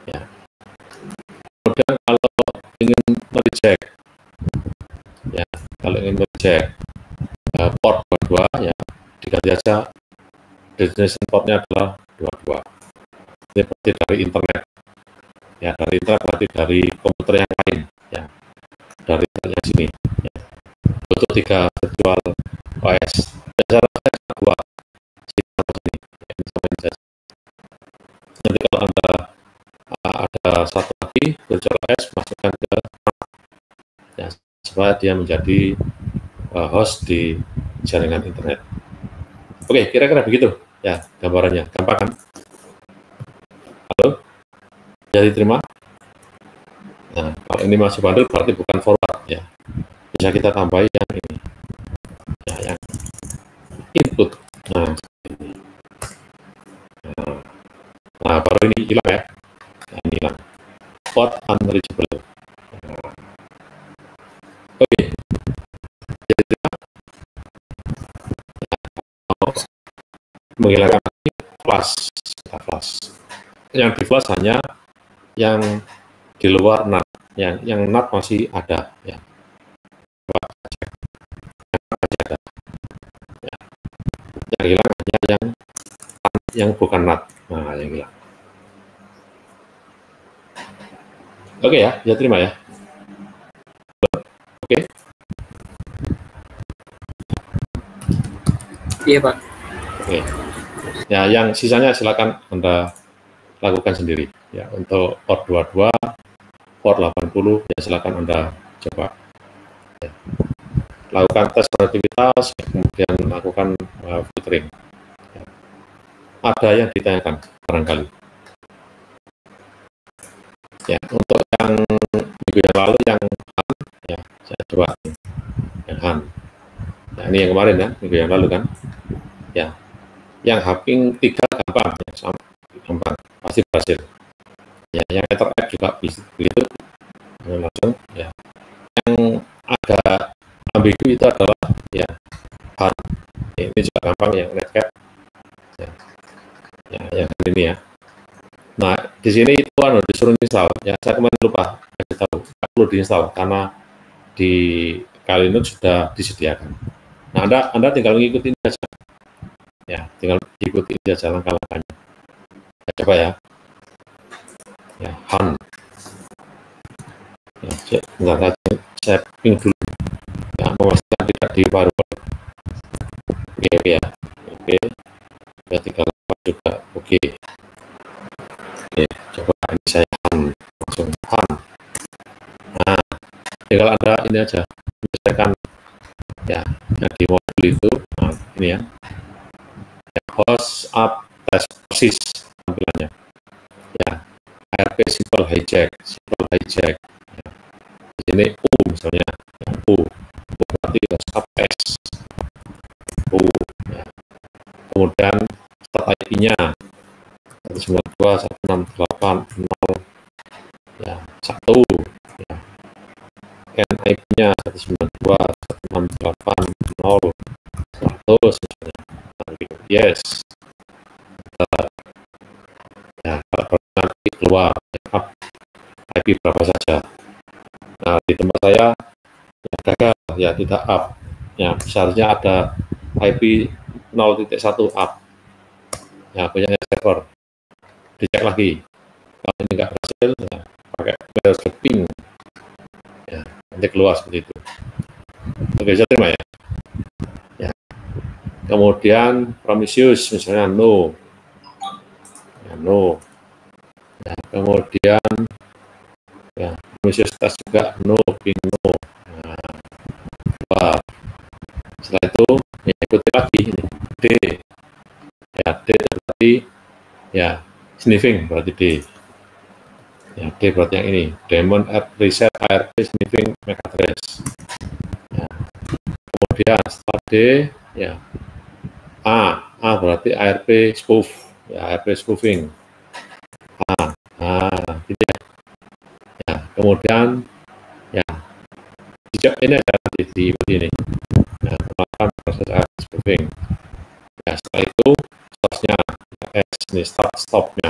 Ya. Kemudian kalau ingin mereject, ya, kalau ingin mereject port 22 ya diganti aja destination portnya adalah 22. Ini berarti dari internet. Ya, dari internet berarti dari komputer yang lain. Ya, dari internetnya sini. Ya. Untuk 3 virtual OS. Cara saya dua sini. Nanti kalau Anda ada satu lagi virtual OS, masukkan ke ya, supaya dia menjadi host di jaringan internet. Oke, kira-kira begitu ya gambarannya. Gampang kan? Halo? Jadi terima. Nah, kalau ini masih bandel berarti bukan forward ya. Bisa kita tambahin yang ini. Ya, yang input. Nah, nah baru ini hilang ya. Nah, ini hilang. Port unreachable. Nah. Oke. Jadi terima. Nah, menghilangkan flash. Yang di flash hanya yang di luar NAT, yang NAT masih ada ya. Ya. Yang hilang hanya yang bukan NAT. Nah, yang hilang. Oke ya, bisa terima ya. Oke. Iya, Pak. Oke. Ya, yang sisanya silakan Anda lakukan sendiri ya. Untuk port 22, port 80 ya silakan Anda coba. Ya. Lakukan tes konektivitas, kemudian lakukan filtering. Ya. Ada yang ditanyakan barangkali. Ya, untuk yang minggu yang lalu yang HAN, ya saya coba yang HAN. Nah, ini yang kemarin ya, minggu yang lalu kan. Ya, yang hopping 3 gampang, ya, gampang, pasti berhasil. Ya, yang interact juga begitu, langsung. Ya, yang agak ambigu itu adalah ya HAN. Ya, ini juga gampang yang netcat. Ya, yang ini ya. Nah, di sini itu disuruh install. Ya, saya kemarin lupa kasih tahu. Perlu diinstal karena di Kali Linux sudah disediakan. Nah, Anda tinggal mengikuti saja. Ya, tinggal ikuti saja langkah-langkahnya. Ya, coba ya. Ya, HAN. Ya, bentar saja. Saya ping dulu. Ya, memastikan tidak di firewall. Oke ya. Oke. Ya, tinggal juga. Oke. Oke, coba ini saya HAN. Langsung HAN. Nah, tinggal Anda ini aja. Misalkan ya, di mobil itu, nah, ini ya. Host up test persis tampilannya. Ya, ARP simple hijack. Ya. Di sini U misalnya, ya, U berarti sub S, U. Ya. Kemudian start IP-nya 192.168.0 ya 1 ya. N IP-nya 192.168.0 100 misalnya. Yes. Ya, kalau nanti keluar IP berapa saja. Nah, di tempat saya ya, gagal, ya tidak up. Ya, seharusnya ada IP 0.1 up. Ya, punya server. Dicek lagi. Kalau ini nggak berhasil, ya, pakai mail ping. Ya, nanti keluar seperti itu. Oke, bisa terima ya. Ya. Kemudian Prometheus misalnya no. Ya, no. Ya, kemudian ya, Prometheus test juga no, ping no. Nah, keluar. Setelah itu ya, ikuti lagi ini D. Ya, D berarti ya sniffing berarti D. Ya, D berarti yang ini, daemon reset ARP sniffing MAC address. Ya. Kemudian setelah D, ya A berarti ARP spoof, ya ARP spoofing. Gitu ya. Ya, kemudian ya ini ada di ini. Ya, melakukan proses ARP spoofing. Ya, setelah itu source-nya S ini stop-stopnya.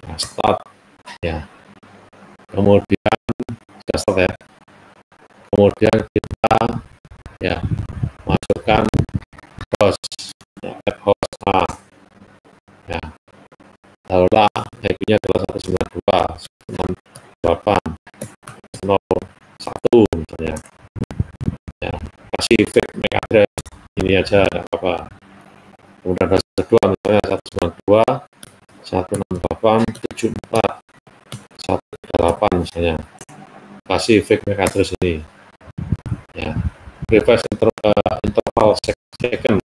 Nah, start ya. Kemudian sudah start ya. Kemudian kita ya masukkan host ya, add host A ya. Taruhlah IP-nya adalah 192.168.0.1 misalnya. Ya, kasih fake MAC address ini aja nggak apa-apa. Kemudian ada kedua misalnya 192.168.74.138 misalnya. Kasih fake MAC address ini. Ya, reverse interval second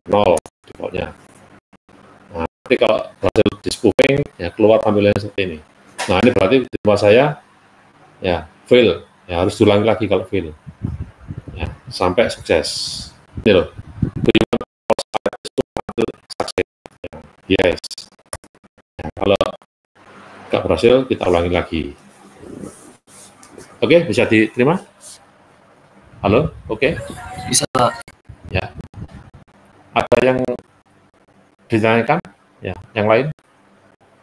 0 defaultnya. Nah, nanti kalau berhasil di spoofing ya keluar tampilannya seperti ini. Nah, ini berarti di tempat saya ya fail, ya harus diulangi lagi kalau fail. Ya, sampai sukses. Ini loh. Sukses. Yes. Ya, kalau nggak berhasil kita ulangi lagi. Oke, bisa diterima? Halo, oke? Bisa. Ya. Ada yang ditanyakan? Ya, yang lain?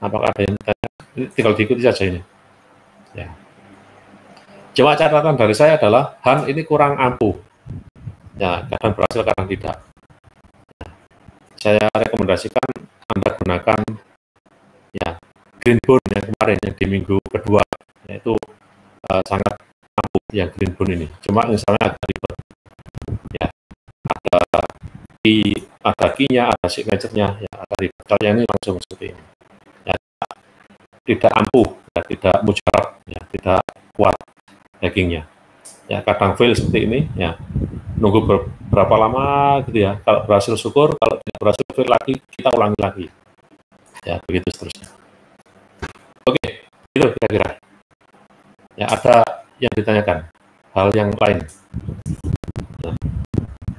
Apakah ada yang ditanya? Tinggal diikuti saja ini. Ya. Cuma catatan dari saya adalah Han ini kurang ampuh. Ya, kadang berhasil, kadang tidak. Saya rekomendasikan Anda gunakan ya Greenbone yang kemarin yang di minggu kedua, yaitu sangat ampuh yang Greenbone ini. Cuma misalnya agak ribet. Ya, ada key-nya, ada signature-nya, ya agak ribet. Kalau yang ini langsung seperti ini. Ya, tidak ampuh, ya, tidak mujarab, ya, tidak kuat hackingnya. Ya, kadang fail seperti ini, ya nunggu berapa lama gitu ya. Kalau berhasil syukur, kalau tidak berhasil fail lagi, kita ulangi lagi. Ya, begitu seterusnya. Oke, itu kira-kira. Ya, ada yang ditanyakan, hal yang lain. Nah,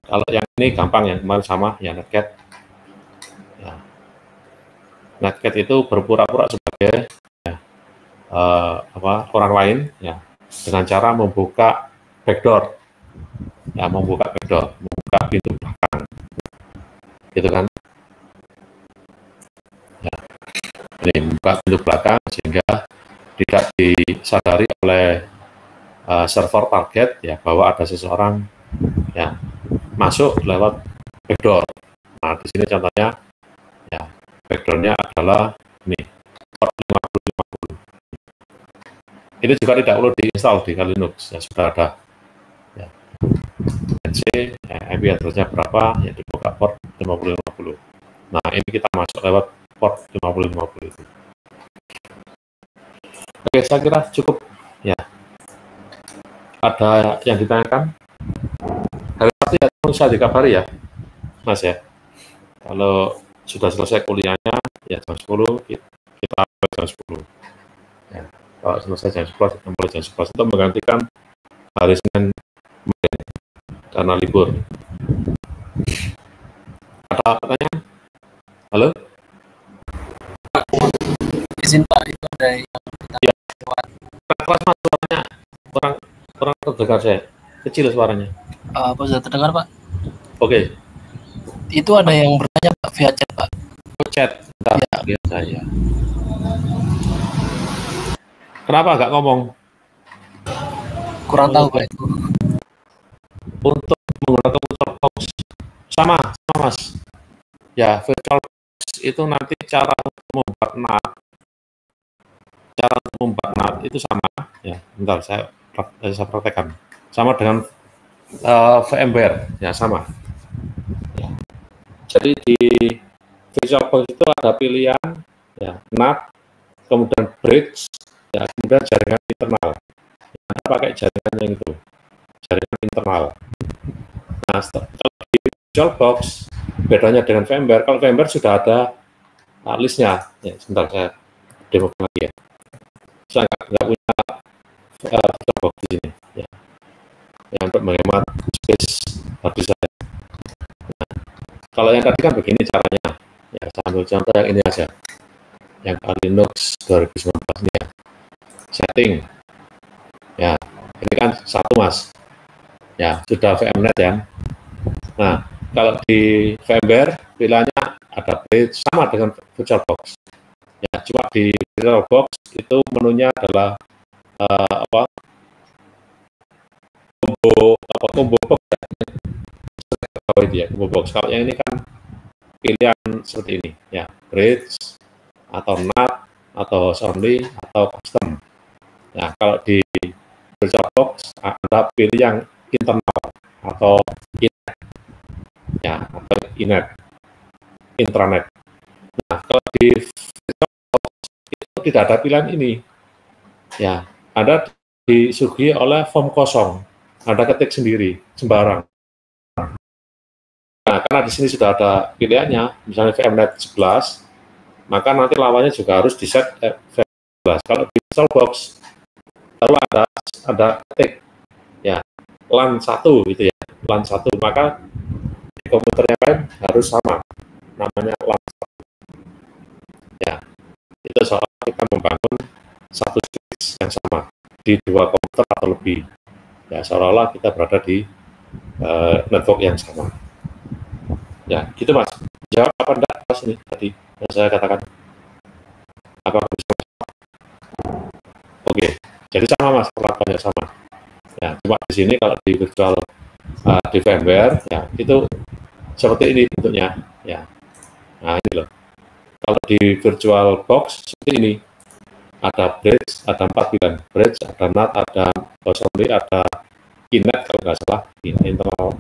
kalau yang ini gampang, yang kemarin sama, ya Netcat. Ya. Netcat itu berpura-pura sebagai ya, orang lain, ya, dengan cara membuka backdoor. Ya, membuka backdoor, membuka pintu belakang. Gitu kan. Ya. Ini membuka pintu belakang sehingga tidak disadari oleh server target ya bahwa ada seseorang ya masuk lewat backdoor. Nah, di sini contohnya ya backdoornya adalah ini port 5050. Ini juga tidak perlu diinstal di Linux, ya sudah ada. Ya. NC, ya, IP address-nya berapa, ya dibuka port 5050. Nah, ini kita masuk lewat port 5050 itu. Oke, saya kira cukup. Ya. Ada yang ditanyakan? Hari Sabtu ya, bisa dikabari ya, Mas ya. Kalau sudah selesai kuliahnya, ya jam 10 kita mulai jam 10. Ya, kalau selesai jam 11, kita mulai jam 11 untuk menggantikan hari Senin karena libur. Ada pertanyaan? Halo? Pak, izin Pak, itu ada yang Ya. lewat. Keras Mas suaranya, kurang terdengar saya. Kecil suaranya. Apa sudah terdengar Pak? Oke. Itu ada yang bertanya Pak via chat Pak. Chat. Bentar, ya. Saya. Kenapa nggak ngomong? Kurang tahu Pak itu. Untuk menggunakan virtual box sama Mas. Ya, virtual box itu nanti cara untuk membuat NAT itu sama. Ya, bentar saya praktekkan. Sama dengan VMware, ya sama. Ya. Jadi di virtual box itu ada pilihan, ya, NAT, kemudian bridge, ya, kemudian jaringan internal. Anda pakai jaringan yang itu, jaringan internal. Nah, kalau di virtual box, bedanya dengan VMware, kalau VMware sudah ada listnya. Ya, sebentar saya demo lagi ya. Saya nggak punya virtual box di sini. Ya. Yang untuk menghemat space hard disk saya. Nah, kalau yang tadi kan begini caranya. Ya, saya ambil contoh yang ini aja. Yang Linux 2019 ini ya. Setting. Ya, ini kan satu Mas. Ya, sudah VMnet ya. Nah, kalau di VMware pilihannya ada bridge sama dengan virtual box. Ya, cuma di virtual box itu menunya adalah combo box ya, combo box. Kalau yang ini kan pilihan seperti ini ya, bridge atau NAT atau host only atau custom. Nah, kalau di virtual box ada pilih yang internal atau inet, ya, atau intranet. Nah, kalau di virtual box itu tidak ada pilihan ini, ya, Anda disuguhi oleh form kosong, Anda ketik sendiri sembarang. Nah, karena di sini sudah ada pilihannya, misalnya VMnet 11, maka nanti lawannya juga harus di-set VMnet 11. Kalau di virtual box, kalau ada ketik, ya, LAN 1 gitu ya, LAN 1, maka di komputer yang lain harus sama, namanya LAN 1. Ya, itu soal kita membangun satu switch yang sama di dua komputer atau lebih. Ya, seolah-olah kita berada di network yang sama. Ya, gitu Mas. Jawab apa enggak Mas ini tadi yang saya katakan? Apa bisa? Oke, jadi sama Mas, perlakuannya sama. Ya, cuma di sini kalau di virtual di VMware, ya itu seperti ini bentuknya. Ya, nah ini loh. Kalau di virtual box seperti ini, ada bridge, ada 4 pilihan bridge, ada NAT, ada host only, ada inet kalau nggak salah, internal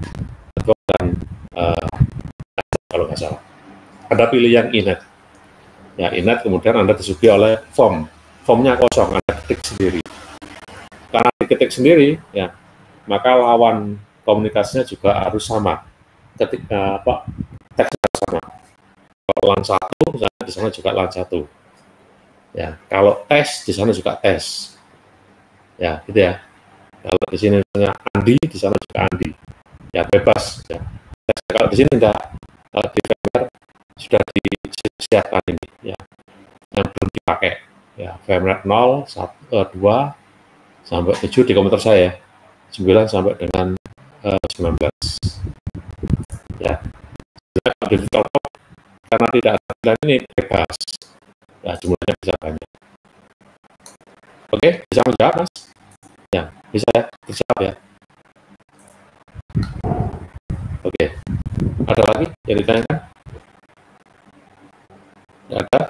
network dan kalau nggak salah. Ada pilih yang inet. Ya, inet kemudian Anda disuguhi oleh form. Formnya kosong, Anda ketik sendiri. Karena diketik sendiri, ya, maka lawan komunikasinya juga harus sama. Ketika teksnya sama. Kalau LAN 1, misalnya di sana juga LAN 1. Ya, kalau tes di sana juga tes. Ya, gitu ya. Kalau di sini misalnya Andi, di sana juga Andi. Ya, bebas. Ya. Kalau di sini enggak, di VMware sudah disiapkan ini, ya, yang belum dipakai. Ya, VMware 0, 1, 2, sampai 7 di komputer saya, 9 sampai dengan 19. Ya, kalau di virtual box, karena tidak ada pilihan ini bebas. Ya, jumlahnya bisa banyak. Oke, bisa menjawab Mas? Ya, bisa ya, terjawab ya. Oke, ada lagi yang ditanyakan? Tidak ada?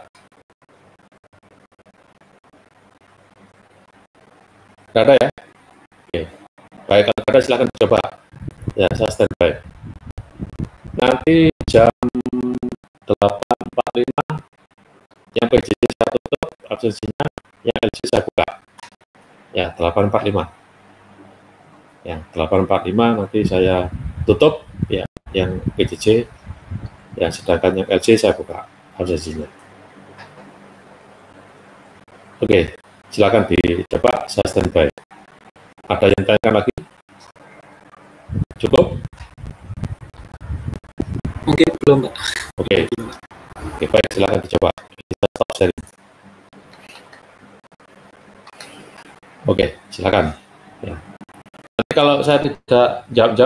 Tidak ada ya? Oke, baik, kalau ada silakan coba. Ya, saya standby. Nanti jam 8.45 yang PJJ saya tutup absensinya, yang LC saya buka. Ya, 8.45. Ya, 8.45 nanti saya tutup, ya, yang PJJ, ya, sedangkan yang LC saya buka absensinya. Oke, silakan dicoba, saya standby. Ada yang tanyakan lagi? Cukup? Mungkin belum, Pak. Oke, baik, silakan dicoba. Kita stop sharing. Oke, silakan. Ya. Nanti kalau saya tidak jawab